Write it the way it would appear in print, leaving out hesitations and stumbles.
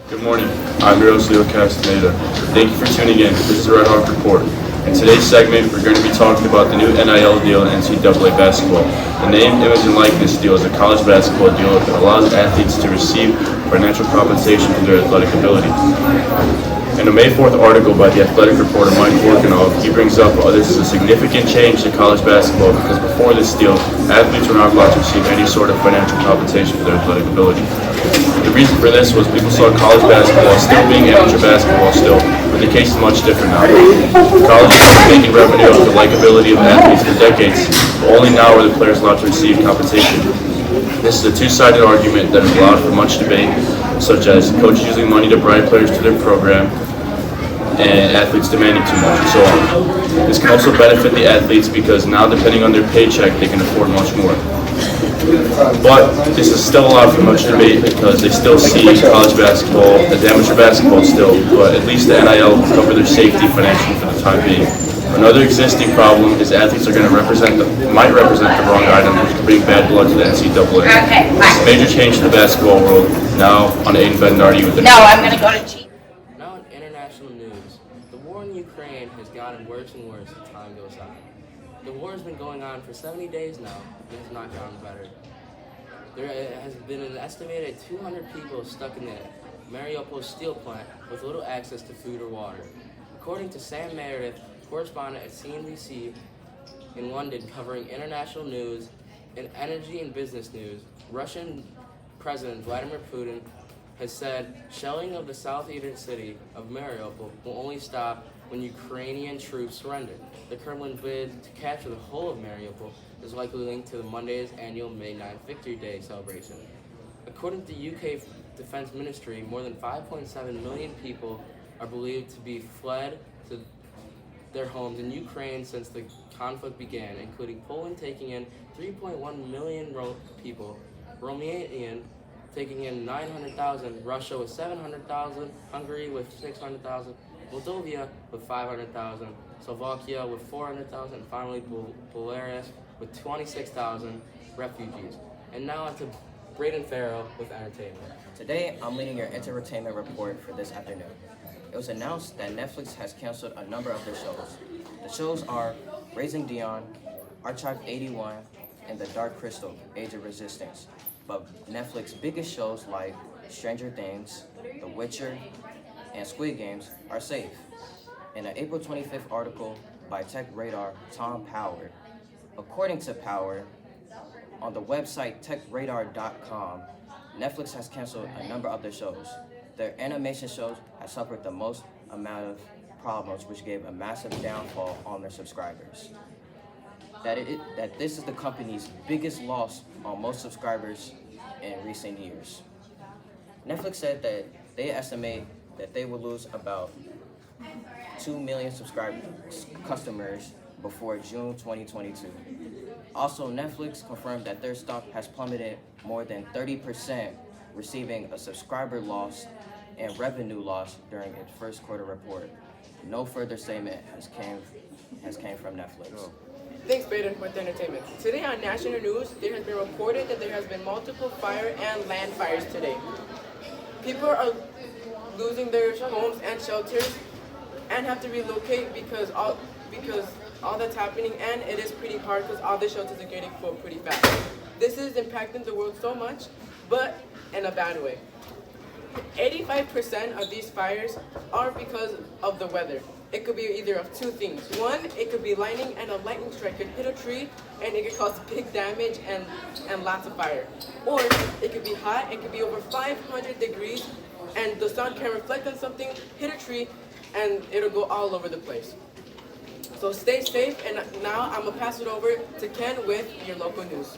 Good morning. I'm your host, Newscast. Thank you for tuning in. This is the Red Hawk Report. In today's segment, we're going to be talking about the new NIL deal in NCAA basketball. The name, image, and likeness deal is a college basketball deal that allows athletes to receive financial compensation for their athletic ability. In a May 4th article by the athletic reporter Mike Vorkunov, he brings up this is a significant change to college basketball because before this deal, athletes were not allowed to receive any sort of financial compensation for their athletic ability. The reason for this was people saw college basketball still being amateur basketball still, but the case is much different now. Colleges have been making revenue off the likability of athletes for decades, but only now are the players allowed to receive compensation. This is a two-sided argument that has allowed for much debate, such as coaches using money to bribe players to their program, and athletes demanding too much, and so on. This can also benefit the athletes because now, depending on their paycheck, they can afford much more. But this is still allowed for much debate because they still see college basketball as amateur basketball still, but at least the NIL will cover their safety financially for the time being. Another existing problem is athletes are going to might represent the wrong item, which can bring bad blood to the NCAA. This is a major change to the basketball world. Now on Aiden Benardi with the I'm going to go to Chief. Now in international news, the war in Ukraine has gotten worse and worse as time goes on. The war has been going on for 70 days now, and has not gotten better. There has been an estimated 200 people stuck in the Mariupol steel plant with little access to food or water. According to Sam Meredith, correspondent at CNBC in London covering international news and energy and business news, Russian President Vladimir Putin has said shelling of the southeastern city of Mariupol will only stop when Ukrainian troops surrender. The Kremlin bid to capture the whole of Mariupol is likely linked to the Monday's annual May 9th Victory Day celebration. According to the UK Defense Ministry, more than 5.7 million people are believed to be fled to their homes in Ukraine since the conflict began, including Poland taking in 3.1 million people, Romania taking in 900,000, Russia with 700,000, Hungary with 600,000, Moldova with 500,000, Slovakia with 400,000, and finally Belarus with 26,000 refugees. And now on to Braden Farrell with entertainment. Today, I'm leading your entertainment report for this afternoon. It was announced that Netflix has canceled a number of their shows. The shows are Raising Dion, Archive 81, and The Dark Crystal, Age of Resistance. But Netflix's biggest shows like Stranger Things, The Witcher, and Squid Games are safe. In an April 25th article by Tech Radar Tom Power, according to Power, on the website techradar.com, Netflix has canceled a number of their shows. Their animation shows have suffered the most amount of problems, which gave a massive downfall on their subscribers. That this is the company's biggest loss on most subscribers in recent years. Netflix said that they estimate that they will lose about 2 million customers before June 2022. Also, Netflix confirmed that their stock has plummeted more than 30%, receiving a subscriber loss and revenue loss during its first quarter report. No further statement has came from Netflix. Thanks, Braden, with entertainment. Today on national news, there has been reported that there has been multiple fire and land fires today. People are losing their homes and shelters and have to relocate because all that's happening, and it is pretty hard because all the shelters are getting full pretty fast. This is impacting the world so much, but in a bad way. 85% of these fires are because of the weather. It could be either of two things. One, it could be lightning, and a lightning strike could hit a tree and it could cause big damage and lots of fire. Or it could be hot, it could be over 500 degrees and the sun can reflect on something, hit a tree, and it'll go all over the place. So stay safe, and now I'm gonna pass it over to Ken with your local news.